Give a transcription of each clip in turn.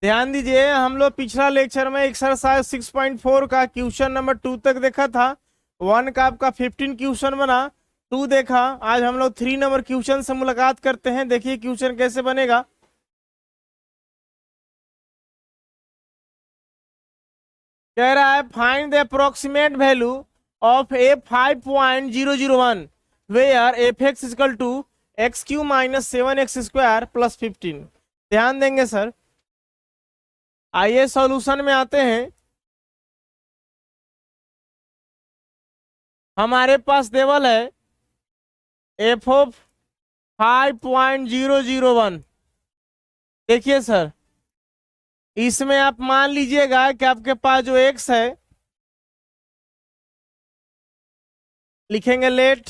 ध्यान दीजिए, हम लोग पिछला लेक्चर में एक्सरसाइज 6.4 का क्वेश्चन नंबर 2 तक देखा था। 1 का आपका 15 क्वेश्चन बना, 2 देखा। आज हम लोग 3 नंबर क्वेश्चन से मुलाकात करते हैं। देखिए क्वेश्चन कैसे बनेगा। कह रहा है find the approximate value of a 5.001 where f x is equal to x cube minus 7x² plus 15। ध्यान देंगे सर। आइए सॉल्यूशन में आते हैं। हमारे पास देवल है एफ ऑफ 5.001। देखिए सर, इसमें आप मान लीजिएगा कि आपके पास जो एक्स है, लिखेंगे लेट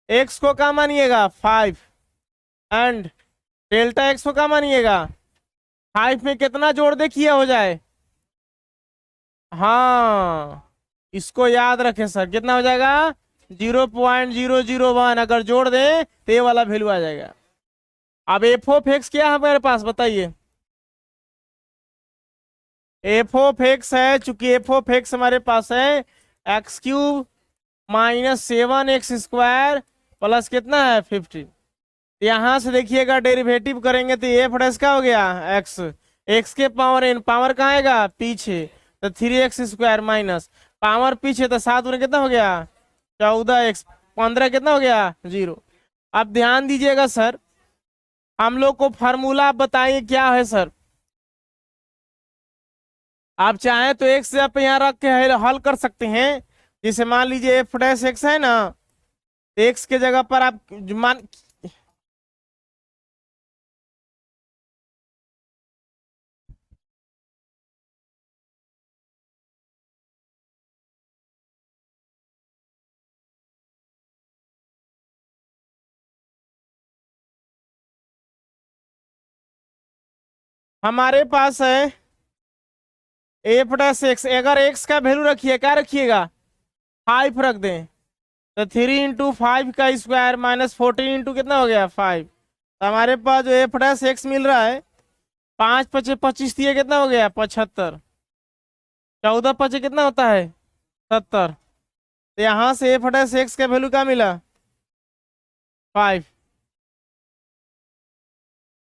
एक्स को क्या मानिएगा 5, एंड डेल्टा एक्स को क्या मानिएगा 5 में कितना जोड़ दे किया हो जाए। हाँ, इसको याद रखें सर, कितना हो जाएगा 0.001। अगर जोड़ दें तो ये वाला वैल्यू आ जाएगा। अब एफ ऑफ एक्स क्या है हमारे पास बताइए। एफ ऑफ एक्स है, चूंकि एफ ऑफ एक्स हमारे पास है x cube minus 7x² plus कितना है 15। यहां से देखिएगा डेरिवेटिव करेंगे तो एफ डैश का हो गया एक्स, एक्स के पावर एन, पावर कहाँ आएगा पीछे, तो 3x² माइनस पावर पीछे, तो 7 में कितना हो गया 14x, 15 कितना हो गया 0। अब ध्यान दीजिएगा सर, हम लोग को फार्मूला आप बताइए क्या है सर। आप चाहें तो एक से आप यहाँ रख के हल कर सकते हैं। जैसे मान लीजिए एफ डैश एक्स है ना, एक्स के जगह पर आप मान, हमारे पास है एफ डैश एक्स, अगर एक्स का वैल्यू रखिए क्या रखिएगा 5 रख दें, तो 3 × 5 का स्क्वायर माइनस 14 इंटू कितना हो गया 5। तो हमारे पास जो एफ डैश एक्स मिल रहा है 5 × 25 दिए कितना हो गया 75, 14 × 5 कितना होता है 70। तो यहाँ से एफ डैश एक्स का वैल्यू क्या मिला 5।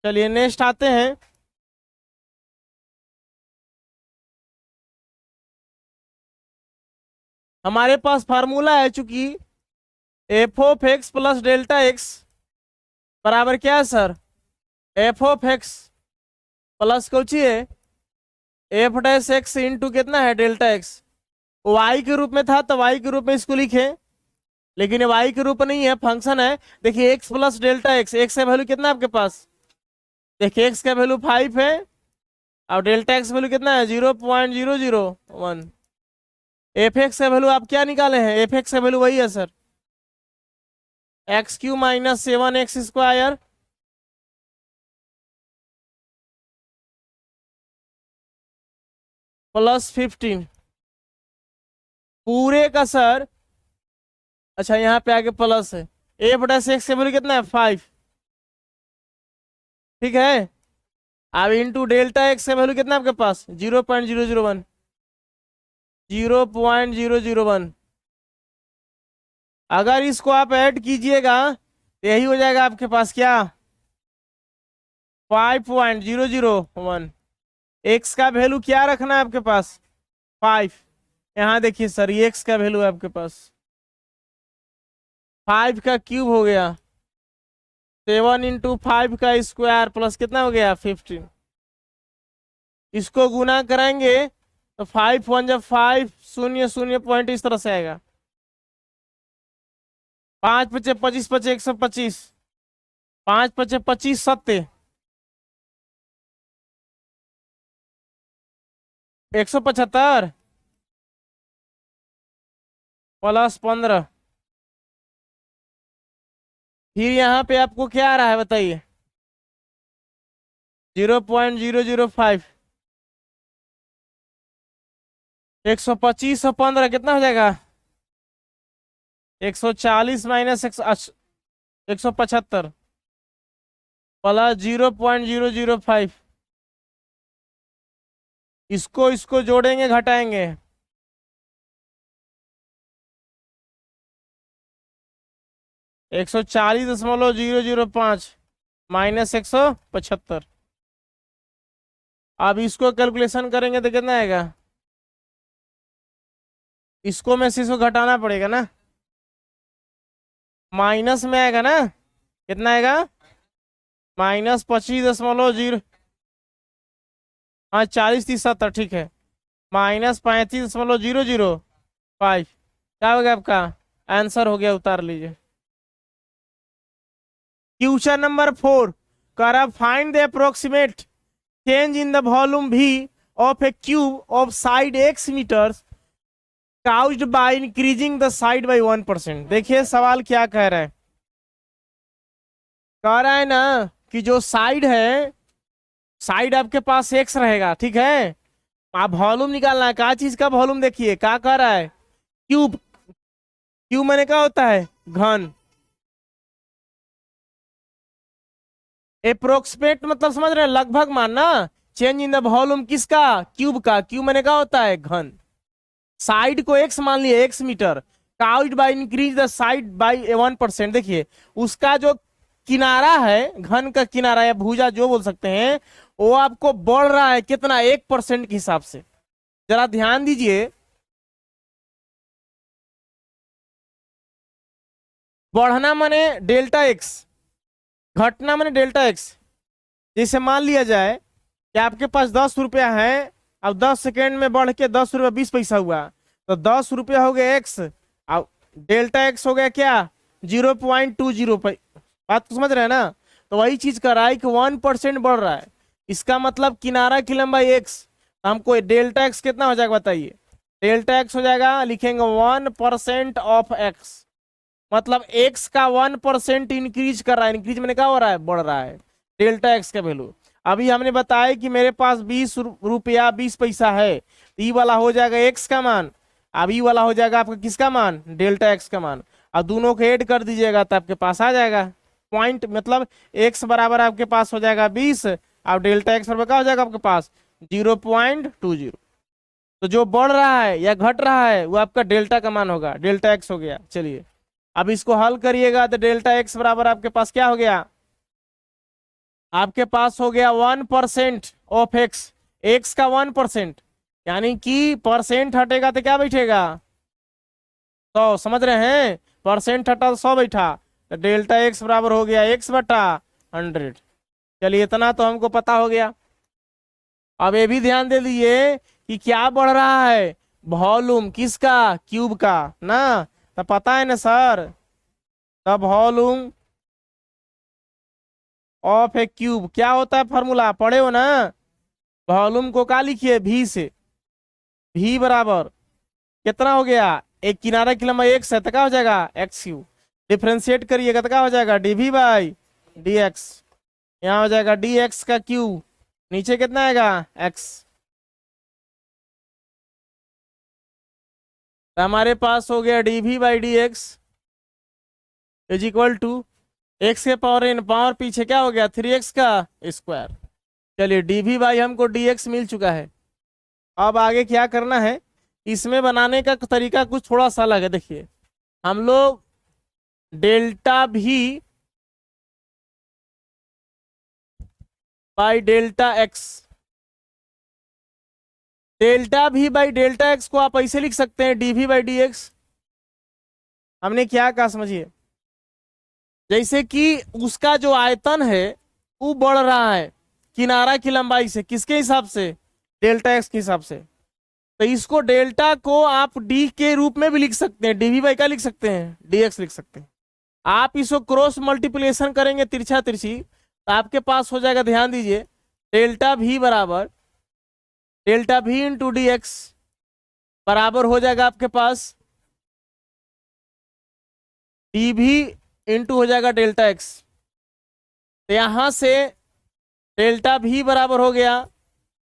चलिए नेक्स्ट आते हैं। हमारे पास फार्मूला है, चूंकि F of x plus delta x बराबर क्या है sir, F of x plus कुछ है एफ डैश एक्स इंटू कितना है डेल्टा एक्स। वाई के रूप में था तो वाई के रूप में इसको लिखे, लेकिन ये वाई के रूप में नहीं है, फंक्शन है। देखिए x plus delta x, x का वैल्यू कितना है आपके पास, देखिए एक्स का वैल्यू 5 है और डेल्टा एक्स वैल्यू कितना है 0.001। एफ एक्स का वैल्यू आप क्या निकाले हैं, एफ एक्स का वैल्यू वही है sir x cube minus 7x² plus 15 पूरे का सर। अच्छा यहाँ पे आगे प्लस है, एफ डैश एक्स का वैल्यू कितना है 5, ठीक है। अब इंटू डेल्टा एक्स का वैल्यू कितना है आपके पास 0.001, 0.001। अगर इसको आप ऐड कीजिएगा तो यही हो जाएगा आपके पास क्या 5.001। एक्स का वैल्यू क्या रखना है आपके पास 5। यहाँ देखिए सर, ये एक्स का वैल्यू है आपके पास 5 का क्यूब हो गया 7 × 5 का स्क्वायर प्लस कितना हो गया 15। इसको गुना करेंगे तो 5 1 जब 5 0 0 पॉइंट इस तरह से आएगा, 5 × 25 × 125, 5 × 25 70, 175 प्लस 15। फिर यहाँ पे आपको क्या आ रहा है बताइए 0.005, 125 और 15 कितना हो जाएगा 140 माइनस 175 प्लस 0.005। इसको जोड़ेंगे घटाएंगे, $140.005 माइनस 175। अब इसको कैलकुलेशन करेंगे तो कितना आएगा, इसको में से इसको घटाना पड़ेगा ना, माइनस में आएगा ना, कितना आएगा, -25.0, हाँ 40 30 70 ठीक है, -35.005। क्या हो गया आपका आंसर, हो गया, उतार लीजिए। क्वेश्चन नंबर 4, कर find the approximate change in the volume V of a cube of side x meters caused by increasing the side by 1%। देखिए सवाल क्या कह रहा है, कह रहा है ना कि जो साइड है, साइड आपके पास x रहेगा, ठीक है, आप वॉल्यूम निकालना है, क्या चीज का वॉल्यूम, देखिए क्या कह रहा है, क्यूब, क्यूब मैंने क्या होता है, घन। अप्रोक्सीमेट मतलब समझ रहे हैं, लगभग मानना, चेंज इन द वॉल्यूम किसका, क्यूब का, क्यूब मैंने क्या होता है, घन। साइड को x मान लिया, x metre, caused by increase the side by 1%। देखिए उसका जो किनारा है, घन का किनारा या भुजा जो बोल सकते हैं, वो आपको बढ़ रहा है कितना, 1% के हिसाब से। जरा ध्यान दीजिए, बढ़ना माने डेल्टा एक्स, घटना माने डेल्टा एक्स। जैसे मान लिया जाए कि आपके पास 10 रुपया है, अब 10 सेकेंड में बढ़ के 10 रुपया 20 पैसा हुआ, तो 10 रुपया हो गया एक्स, अब डेल्टा एक्स हो गया क्या, 0.20। बात को समझ रहे हैं ना, तो वही चीज कर रहा है कि 1% बढ़ रहा है, इसका मतलब किनारा की लंबाई एक्स, तो हमको डेल्टा एक्स कितना हो जाएगा बताइए, डेल्टा एक्स हो जाएगा, लिखेंगे 1% ऑफ एक्स, मतलब एक्स का 1% इंक्रीज कर रहा है, इंक्रीज मैंने क्या हो रहा है, बढ़ रहा है डेल्टा एक्स का वैल्यू। अभी हमने बताया कि मेरे पास 20 रुपया 20 पैसा है, तो ई वाला हो जाएगा एक्स का मान, अब ई वाला हो जाएगा आपका किसका मान, डेल्टा एक्स का मान। अब दोनों को ऐड कर दीजिएगा तो आपके पास आ जाएगा पॉइंट, मतलब एक्स बराबर आपके पास हो जाएगा 20, अब डेल्टा एक्स बराबर क्या हो जाएगा आपके पास 0.20। तो जो बढ़ रहा है या घट रहा है वो आपका डेल्टा का मान होगा, डेल्टा एक्स हो गया। चलिए अब इसको हल करिएगा तो डेल्टा एक्स बराबर आपके पास क्या हो गया, आपके पास हो गया 1% ऑफ एक्स, एक्स का 1%, यानी कि परसेंट हटेगा तो क्या बैठेगा, 100। समझ रहे हैं, परसेंट हटा तो 100 बैठा, तो डेल्टा एक्स बराबर हो गया x/100। चलिए इतना तो हमको पता हो गया। अब ये भी ध्यान दे दीजिए कि क्या बढ़ रहा है, वॉल्यूम किसका, क्यूब का ना, तो पता है ना सर, तब वॉल्यूम ऑफ ए क्यूब क्या होता है, फॉर्मूला पढ़े हो ना, वॉल्यूम को क्या लिखिए, v से, v बराबर कितना हो गया, एक किनारा की लंबाई x है तो क्या हो जाएगा x3, डिफ्रेंशिएट करिएगा तो क्या हो जाएगा dv/dx, यहाँ हो जाएगा dx का क्यूब, नीचे कितना आएगा x, तो हमारे पास हो गया dv/dx is equal to x के पावर n, पावर पीछे क्या हो गया 3x का स्क्वायर। चलिए dv/ हमको dx मिल चुका है। अब आगे क्या करना है, इसमें बनाने का तरीका कुछ थोड़ा सा अलग है। देखिए हम लोग डेल्टा भी बाई डेल्टा एक्स, डेल्टा भी बाई डेल्टा एक्स को आप ऐसे लिख सकते हैं dv/dx। हमने क्या कहा समझिए, जैसे कि उसका जो आयतन है वो बढ़ रहा है किनारा की लंबाई से, किसके हिसाब से, डेल्टा एक्स के हिसाब से, तो इसको डेल्टा को आप डी के रूप में भी लिख सकते हैं, dv/ का लिख सकते हैं, dx लिख सकते हैं। आप इसको क्रॉस मल्टीप्लिकेशन करेंगे तिरछा तिरछी, तो आपके पास हो जाएगा, ध्यान दीजिए, डेल्टा भी बराबर डेल्टा भी इंटू डी एक्स बराबर हो जाएगा आपके पास डी भी इंटू हो जाएगा डेल्टा एक्स। तो यहां से डेल्टा भी बराबर हो गया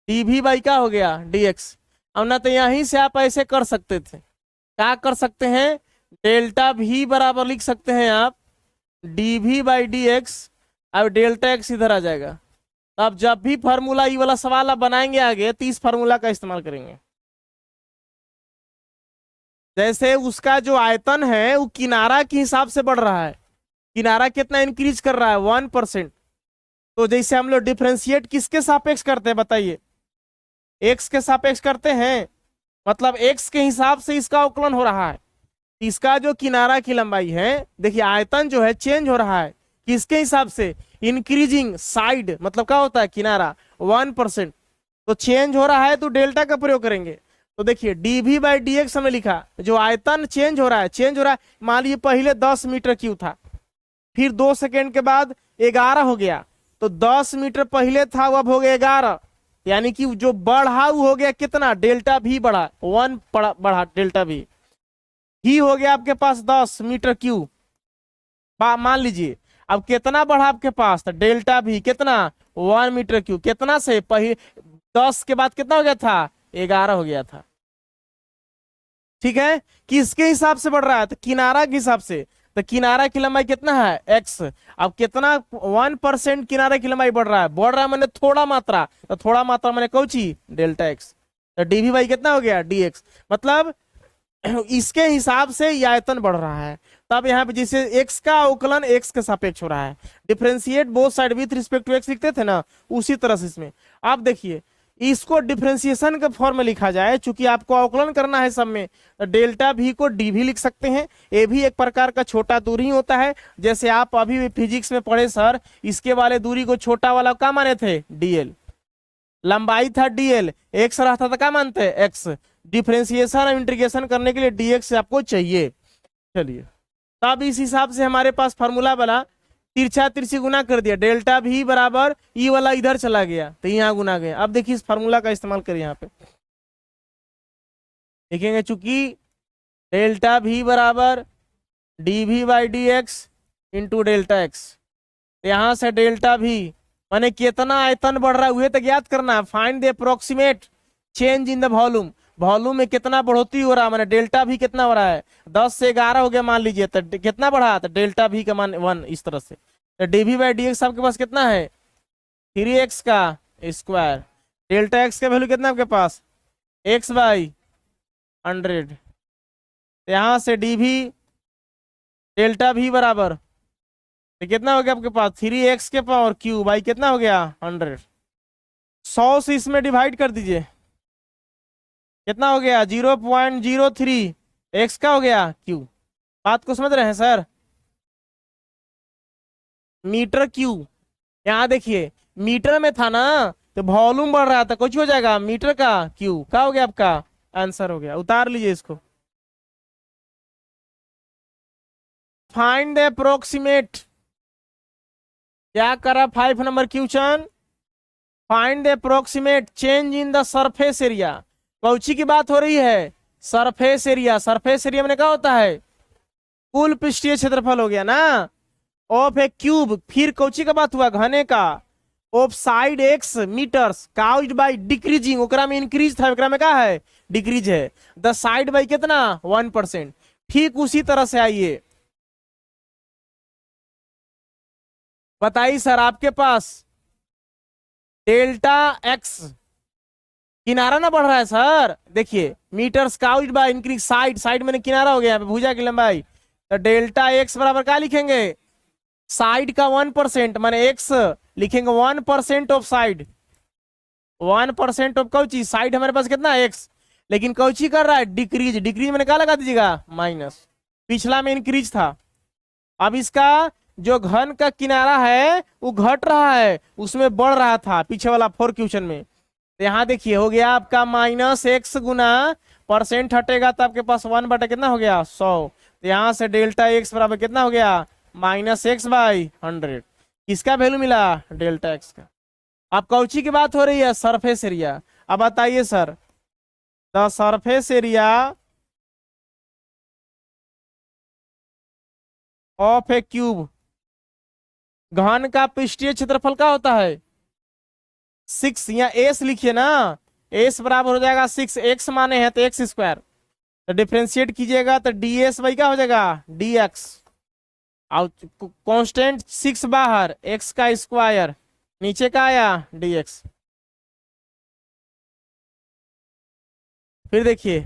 dv/ क्या हो गया dx। अब ना तो यहीं से आप ऐसे कर सकते थे, क्या कर सकते हैं, डेल्टा भी बराबर लिख सकते हैं आप dv/dx, अब डेल्टा एक्स इधर आ जाएगा, तब जब भी फार्मूला ई वाला सवाल आप बनाएंगे आगे तो इस फार्मूला का इस्तेमाल करेंगे। जैसे उसका जो आयतन है वो किनारा के हिसाब से बढ़ रहा है, किनारा कितना इंक्रीज कर रहा है 1%। तो जैसे हम लोग डिफरेंशिएट किसके सापेक्ष करते हैं बताइए, एक्स के सापेक्ष करते हैं, मतलब एक्स के हिसाब से इसका अवकलन हो रहा है। इसका जो किनारा की लंबाई है, देखिए आयतन जो है चेंज हो रहा है किसके हिसाब से, इंक्रीजिंग साइड, मतलब क्या होता है किनारा 1%, तो चेंज हो रहा है तो डेल्टा का प्रयोग करेंगे। तो देखिए dv बाई डी एक्स हमने लिखा, जो आयतन चेंज हो रहा है, चेंज हो रहा है, मान लीजिए पहले 10 मीटर क्यूब था, फिर 2 सेकेंड के बाद 11 हो गया, तो 10 मीटर पहले था वो अब हो गया 11, यानी कि जो बढ़ा वो हो गया कितना, डेल्टा भी बढ़ा, 1 बढ़ा डेल्टा भी ही हो गया आपके पास 10 मीटर क्यूब। मान लीजिए अब कितना बढ़ा आपके पास, तो डेल्टा भी कितना 1 मीटर क्यूब, कितना से पहले 10 के बाद कितना हो गया था, 11 हो गया था। ठीक है, किसके हिसाब से बढ़ रहा है, तो किनारा के हिसाब से। तो किनारा की लंबाई कितना है x, अब कितना 1% किनारे की लंबाई बढ़ रहा है मैंने थोड़ा मात्रा, तो थोड़ा मात्रा मैंने कौची डेल्टा x, तो डीवी बाई कितना हो गया dx, मतलब इसके हिसाब से ये आयतन बढ़ रहा है। तब यहाँ पे जैसे x का अवकलन x के सापेक्ष हो रहा है, differentiate both side with respect to x लिखते थे ना, उसी तरह से इसमें आप देखिए इसको डिफरेंशिएशन के फॉर्म में लिखा जाए, चूंकि आपको अवकलन करना है सब में, तो डेल्टा भी को डी भी लिख सकते हैं। ये भी एक प्रकार का छोटा दूरी होता है, जैसे आप अभी भी फिजिक्स में पढ़े सर, इसके वाले दूरी को छोटा वाला क्या माने थे dl, लंबाई था dl, x रहता था क्या मानते हैं x, डिफरेंशिएशन और इंटीग्रेशन करने के लिए dx आपको चाहिए। चलिए तब इस हिसाब से हमारे पास फॉर्मूला बना, तिरछा तिरछी गुना कर दिया, डेल्टा भी बराबर ई वाला इधर चला गया तो यहाँ गुना गया। अब देखिए इस फार्मूला का इस्तेमाल करिए, यहाँ पे देखेंगे चूंकि डेल्टा भी बराबर D V by D X into delta X, यहाँ से डेल्टा भी माने कितना आयतन बढ़ रहा है वह तो ज्ञात करना है, find the approximate change in the volume, volume में कितना बढ़ोतरी हो रहा है, माने डेल्टा भी कितना हो रहा है, 10 से 11 हो गया मान लीजिए, तो कितना बढ़ा, तो डेल्टा भी का मान 1, इस तरह से। तो डीवी बाई डी एक्स आपके पास कितना है 3x का स्क्वायर, डेल्टा एक्स का वैल्यू कितना आपके पास x बाई 100, यहाँ से डीवी डेल्टा भी बराबर तो कितना हो गया आपके पास 3x के पावर क्यू बाई कितना हो गया 100, 100 से इसमें डिवाइड कर दीजिए, कितना हो गया 0.03, x का हो गया क्यू। बात को समझ रहे हैं सर, मीटर क्यू, यहाँ देखिए मीटर में था ना तो वॉल्यूम बढ़ रहा था, कुछ हो जाएगा मीटर का क्यू, क्या हो गया आपका आंसर हो गया। उतार लीजिए इसको, फाइंड द अप्रोक्सीमेट, क्या करा 5 number question, find the approximate change in the surface area. Cauchy की बात हो रही है, सरफेस एरिया, सरफेस एरिया में क्या होता है कुल पृष्ठीय क्षेत्रफल हो गया ना, ऑफ ए क्यूब, फिर कौची का बात हुआ घने का, of side X metres caused by decreasing, ओकरा में इंक्रीज था, ओकरा में क्या है डिक्रीज है, द साइड बाय कितना 1%। ठीक उसी तरह से आइए बताइए सर, आपके पास डेल्टा एक्स किनारा ना बढ़ रहा है सर, देखिए metre caused by increase side, side में किनारा हो गया यहाँ पे भुजा की लंबाई, तो डेल्टा एक्स बराबर क्या लिखेंगे साइड का 1%, माने एक्स लिखेंगे 1% of side, 1% of Cauchy side, हमारे पास कितना है एक्स, लेकिन कौची कर रहा है डिक्रीज, डिक्रीज मैंने क्या लगा दीजिएगा माइनस, पिछला में इंक्रीज था, अब इसका जो घन का किनारा है वो घट रहा है, उसमें बढ़ रहा था पीछे वाला 4 क्वेश्चन में। तो यहाँ देखिए हो गया आपका -x गुना परसेंट हटेगा तो आपके पास 1 बटा कितना हो गया 100, तो यहाँ से डेल्टा x बराबर कितना हो गया -x बाई 100, किसका वैल्यू मिला डेल्टा x का। अब कौची की बात हो रही है सरफेस एरिया। अब बताइए sir, the surface area of a cube, घन का पृष्ठीय क्षेत्रफल क्या होता है 6, या एस लिखिए ना, एस बराबर हो जाएगा 6, एक्स माने हैं तो एक्स स्क्वायर, तो डिफ्रेंशिएट कीजिएगा तो डी एस बाई क्या हो जाएगा डी एक्स, और कॉन्स्टेंट 6 बाहर, एक्स का स्क्वायर नीचे का आया dx। फिर देखिए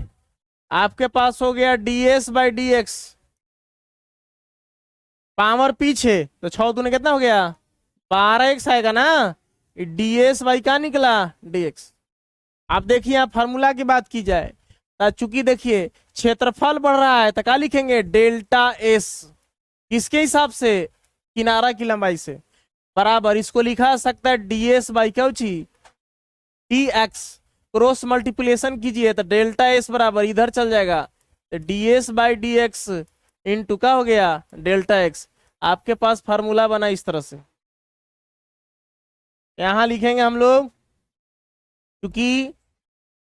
आपके पास हो गया ds by D x, power पीछे तो 6 दूने कितना हो गया 12x आएगा ना, ds बाई क्या निकला dx। आप देखिए आप फार्मूला की बात की जाए तो चूंकि देखिए क्षेत्रफल बढ़ रहा है तो क्या लिखेंगे डेल्टा एस, किसके हिसाब से किनारा की लंबाई से, बराबर इसको लिखा जा सकता है ds बाई क्या डी एक्स, क्रॉस मल्टीप्लिकेशन कीजिए तो डेल्टा एस बराबर इधर चल जाएगा तो ds by D X into का हो गया डेल्टा एक्स। आपके पास फार्मूला बना इस तरह से, यहां लिखेंगे हम लोग क्योंकि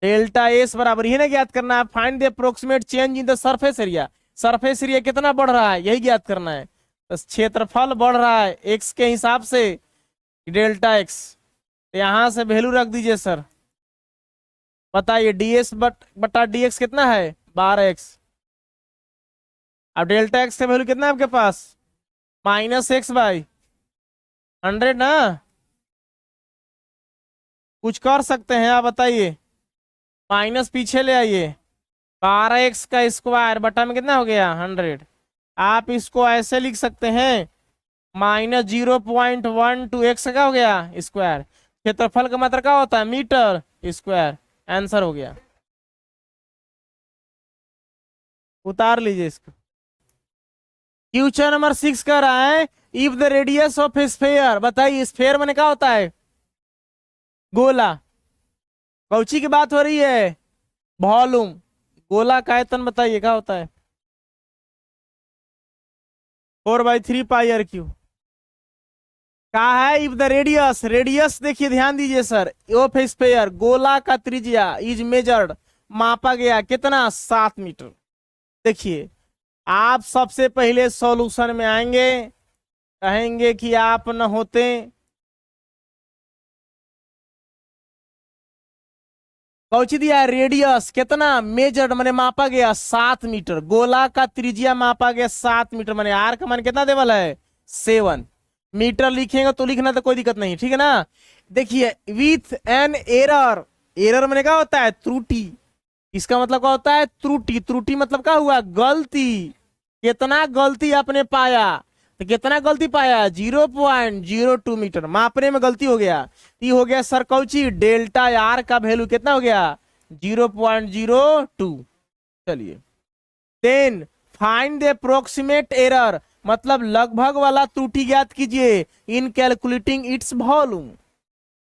डेल्टा एस बराबर ही ना ज्ञात करना है, find the approximate change in the surface area. Surface area कितना बढ़ रहा है यही ज्ञात करना है, तो क्षेत्रफल बढ़ रहा है एक्स के हिसाब से डेल्टा एक्स, तो यहां से वैल्यू रख दीजिए सर। बताइए ds बटा dx कितना है 12x। अब डेल्टा एक्स का वैल्यू कितना है आपके पास -x बाई 100 ना, कुछ कर सकते हैं आप बताइए, माइनस पीछे ले आइए, 12x का स्क्वायर बटा में कितना हो गया 100। आप इसको ऐसे लिख सकते हैं -0.12x का हो गया स्क्वायर, क्षेत्रफल का मात्रा क्या होता है मीटर स्क्वायर, आंसर हो गया। उतार लीजिए इसको। क्वेश्चन नंबर 6 कह रहा है if the radius of sphere, बताइए स्फेयर मैंने क्या होता है गोला, कौची की बात हो रही है वॉल्यूम, गोला का आयतन बताइए क्या होता है 4/3πr क्यू। कहा है इफ द रेडियस, रेडियस देखिए ध्यान दीजिए सर, ऑफ स्फेयर गोला का त्रिज्या इज मेजर्ड, मापा गया कितना 7 मीटर। देखिए आप सबसे पहले सॉल्यूशन में आएंगे, कहेंगे कि आप न होते, कौची दिया रेडियस कितना मेजर्ड मैंने मापा गया 7 मीटर, गोला का त्रिज्या मापा गया 7 मीटर, मैंने आर का मान कितना देवल है 7 मीटर, लिखेंगे तो लिखना तो कोई दिक्कत नहीं, ठीक है ना। देखिए विथ एन एरर, एरर मैंने क्या होता है त्रुटि, इसका मतलब क्या होता है त्रुटि, त्रुटि मतलब क्या हुआ गलती, कितना गलती आपने पाया, तो कितना गलती पाया 0.02 मीटर, मापने में गलती हो गया, ये हो गया सर कौची डेल्टा आर का वैल्यू कितना हो गया 0.02। चलिए then find the approximate error, मतलब लगभग वाला त्रुटि ज्ञात कीजिए इन कैलकुलेटिंग इट्स वॉल्यूम,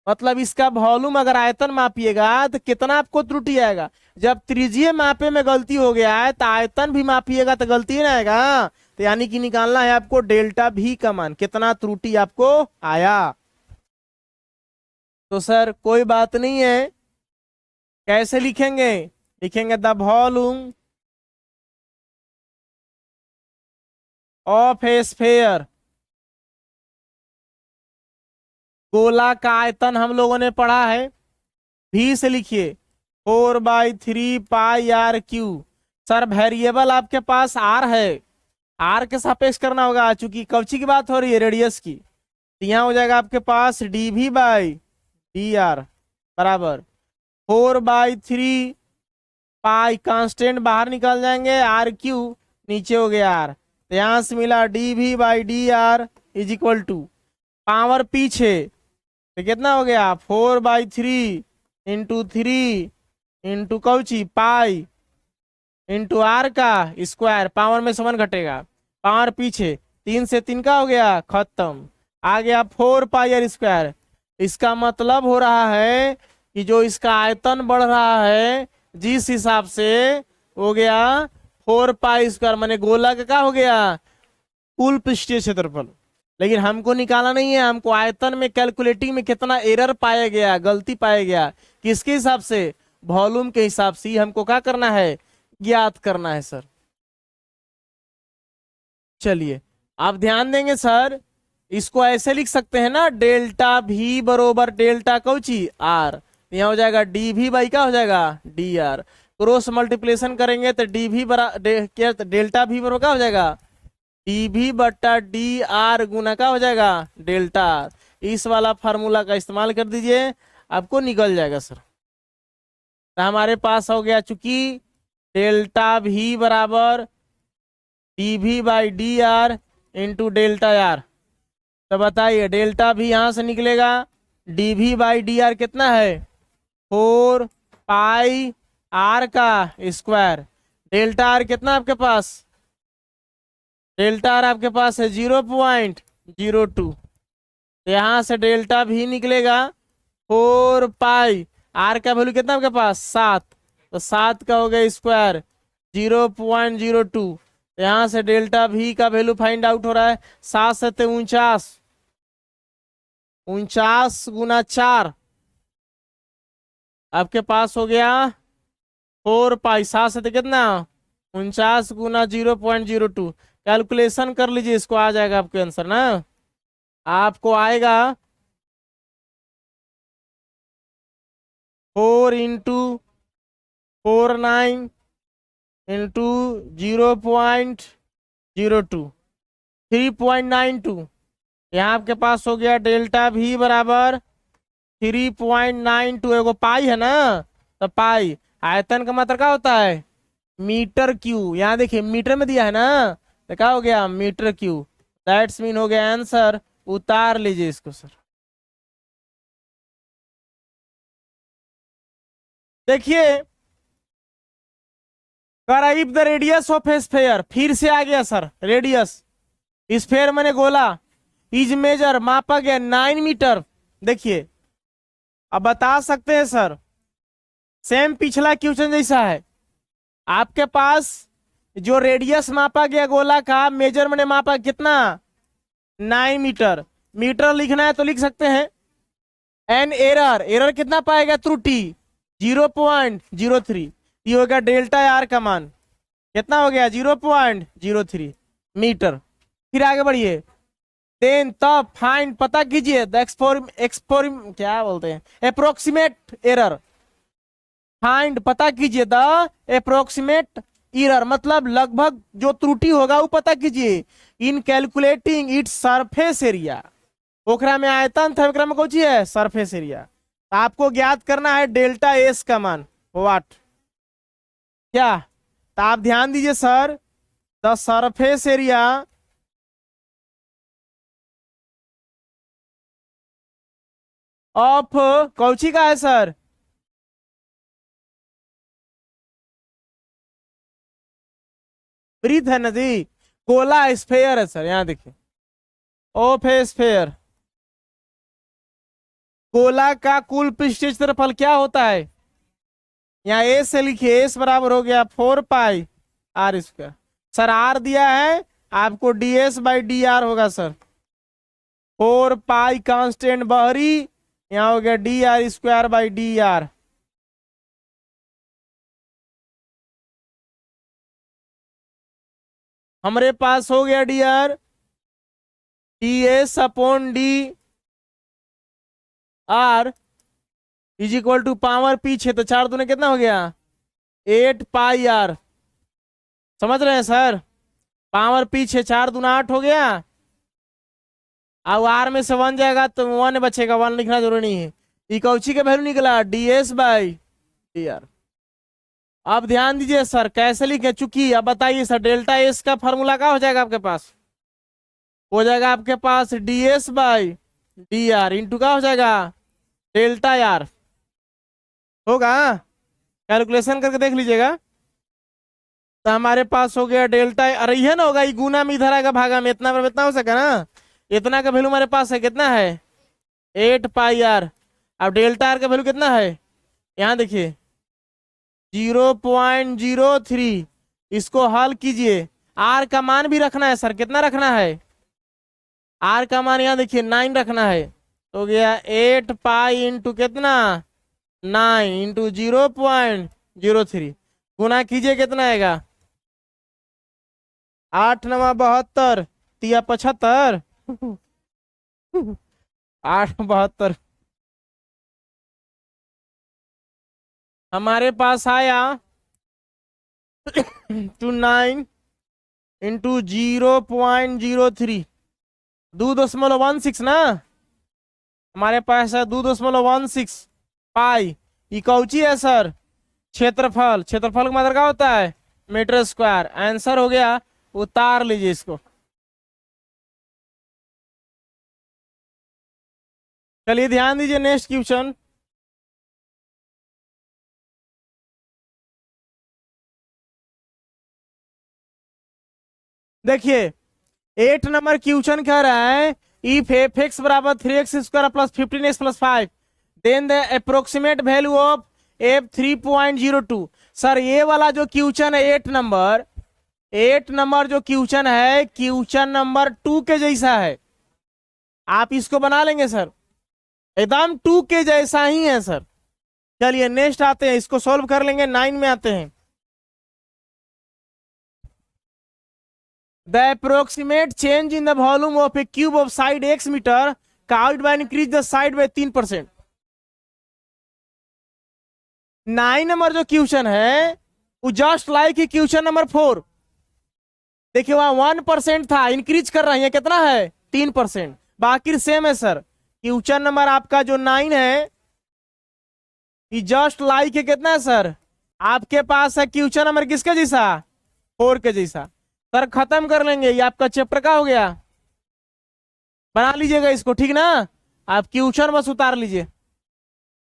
मतलब इसका वॉल्यूम अगर आयतन मापिएगा तो कितना आपको त्रुटि आएगा, जब त्रिज्यीय मापे में गलती हो गया है तो आयतन भी मापिएगा तो गलती ना आएगा, तो यानी कि निकालना है आपको डेल्टा भी का मान कितना त्रुटि आपको आया। तो सर कोई बात नहीं है, कैसे लिखेंगे, लिखेंगे the volume of A sphere, गोला का आयतन हम लोगों ने पढ़ा है, भी से लिखिए 4/3πr क्यू। सर वेरिएबल आपके पास आर है, आर के सापेक्ष करना होगा, चूंकि कवची की बात हो रही है रेडियस की, तो यहाँ हो जाएगा आपके पास dv बाई डी आर बराबर 4/3π, कांस्टेंट बाहर निकल जाएंगे, आर क्यू नीचे हो गया आर, तो यहाँ से मिला dv by D R is equal to power पीछे तो कितना हो गया 4/3 इंटू 3 इंटू कौची पाई इंटू आर का स्क्वायर, पावर में 7 घटेगा, पावर पीछे 3 से 3 का हो गया खत्म, आ गया 4πr स्क्वायर। इसका मतलब हो रहा है कि जो इसका आयतन बढ़ रहा है जिस हिसाब से हो गया 4π स्क्वायर, माने गोला का क्या हो गया कुल पृष्ठीय क्षेत्रफल, लेकिन हमको निकाला नहीं है, हमको आयतन में कैलकुलेटिंग में कितना एरर पाया गया, गलती पाया गया, किसके हिसाब से वॉल्यूम के हिसाब से, हमको क्या करना है ज्ञात करना है सर। चलिए आप ध्यान देंगे सर, इसको ऐसे लिख सकते हैं ना डेल्टा भी बरोबर डेल्टा कौची आर, यहाँ हो जाएगा डी भी बाई क्या हो जाएगा डी आर, क्रॉस मल्टीप्लिकेशन करेंगे तो डी भी डेल्टा भी बरोबर क्या हो जाएगा डी भी बट्टा डी आर गुना क्या हो जाएगा डेल्टा आर, इस वाला फार्मूला का इस्तेमाल कर दीजिए, आपको निकल जाएगा सर। तो हमारे पास हो गया चूंकि डेल्टा भी बराबर D V by D R into delta R. तो बताइए डेल्टा भी यहाँ से निकलेगा, D V by D R कितना है 4 पाई आर का स्क्वायर। डेल्टा आर कितना आपके पास, डेल्टा आर आपके पास है 0.02। तो यहाँ से डेल्टा भी निकलेगा 4 पाई आर का वैल्यू कितना आपके पास 7, तो 7 का हो गया स्क्वायर 0.02। यहाँ से डेल्टा भी का वैल्यू फाइंड आउट हो रहा है 7 से 49, 49 गुना 4 आपके पास हो गया 4 पाई। 7 से कितना 49 गुना 0.02, कैलकुलेशन कर लीजिए, इसको आ जाएगा आपके आंसर ना। आपको आएगा 4 इंटू 49 इंटू 0.02 3.92। यहाँ आपके पास हो गया डेल्टा भी बराबर 3.92। एगो पाई है ना, तो पाई आयतन का मतलब क्या होता है मीटर क्यू। यहाँ देखिए मीटर में दिया है ना, तो क्या हो गया मीटर क्यू। दैट्स मीन हो गया आंसर। उतार लीजिए इसको सर। देखिए if the radius of A sphere, फिर से आ गया सर रेडियस, स्फेयर मैंने गोला, इज मेजर मापा गया 9 मीटर। देखिए अब बता सकते हैं सर, सेम पिछला क्वेश्चन जैसा है। आपके पास जो रेडियस मापा गया गोला का, मेजर मैंने मापा कितना 9 मीटर। मीटर लिखना है तो लिख सकते हैं एन एरर, एरर कितना पाएगा त्रुटि 0.03। ये हो गया डेल्टा आर का मान कितना हो गया 0.03 मीटर। फिर आगे बढ़िए, देन तब फाइंड पता कीजिए द क्या बोलते हैं अप्रोक्सीमेट एरर। फाइंड पता कीजिए द अप्रोक्सीमेट एरर, मतलब लगभग जो त्रुटि होगा वो पता कीजिए इन कैलकुलेटिंग इट्स सरफेस एरिया। ओकरा में आयतन था, ओकरा में कौन चीज है सरफेस एरिया। आपको ज्ञात करना है डेल्टा एस का मान वाट क्या। तो आप ध्यान दीजिए sir, the surface area of Cauchy का है सर ब्रीथ है ना जी, गोला स्फेयर है सर। यहाँ देखिए ऑफ ए स्फेयर, गोला का कुल पृष्ठीय क्षेत्रफल क्या होता है। यहाँ ए से लिखिए, एस बराबर हो गया 4 pi R square. Sir R दिया है आपको, D S by D R होगा सर 4 पाई कांस्टेंट बहरी, यहाँ हो गया D R square by D R. हमारे पास हो गया D R D S upon D R is equal to power पीछे, तो 4 दूने कितना हो गया 8 पाई आर। समझ रहे हैं सर, पावर पीछे 4 दूना 8 हो गया। अब आर में से 1 जाएगा तो 1 बचेगा, 1 लिखना जरूरी नहीं है। इकौची का वैल्यू निकला d S by D r. अब ध्यान दीजिए सर कैसे लिखे, चूंकि अब बताइए सर डेल्टा एस का फॉर्मूला क्या हो जाएगा आपके पास, हो जाएगा आपके पास d S by D R into क्या हो जाएगा डेल्टा आर होगा। कैलकुलेशन करके देख लीजिएगा। तो हमारे पास हो गया डेल्टा, अरे ये ना होगा ये गुना में इधर आएगा भागा में, इतना पर इतना हो सका ना, इतना का वैल्यू हमारे पास है कितना है 8 पाई आर। अब डेल्टा आर का वैल्यू कितना है यहाँ देखिए 0.03। इसको हल कीजिए, आर का मान भी रखना है सर, कितना रखना है आर का मान यहाँ देखिए 9 रखना है। तो गया 8 पाई इंटू कितना 9 इंटू 0.03 गुना कीजिए कितना आएगा 8 9 72 तिया 75 8 72 हमारे पास आया टू 9 इंटू 0.03 2.16 ना, हमारे पास है 2.16 पाई। ये कौची है सर? क्षेत्रफल। क्षेत्रफल का मतलब क्या होता है? Metre square. आंसर हो गया। उतार लीजिए इसको। चलिए ध्यान दीजिए नेक्स्ट क्वेश्चन। देखिए 8 नंबर क्वेश्चन कह रहा है इफ एफ एक्स बराबर 3x square plus 15x plus 5 then the approximate value of F 3.02। Sir ये वाला जो क्वेश्चन है 8 नंबर जो क्वेश्चन है क्वेश्चन नंबर 2 के जैसा है। आप इसको बना लेंगे सर? एकदम 2 के जैसा ही है सर। चलिए नेक्स्ट आते हैं, इसको सॉल्व कर लेंगे। 9 में आते हैं। The approximate change in the volume of a cube of side x meter caused by increase the side by 3%। 9 number जो क्वेश्चन है वो जस्ट लाइक क्वेश्चन नंबर 4। देखिए वहां 1% था, इंक्रीज कर रही है, कितना है? 3%। बाकी सेम है सर। क्वेश्चन नंबर आपका जो 9 है ये जस्ट लाइक कितना है सर? आपके पास है क्वेश्चन नंबर किसके जैसा? 4 के जैसा। सर खत्म कर लेंगे, ये आपका चैप्टर का हो गया। बना लीजिएगा इसको, ठीक ना? आप क्वेश्चन बस उतार लीजिए।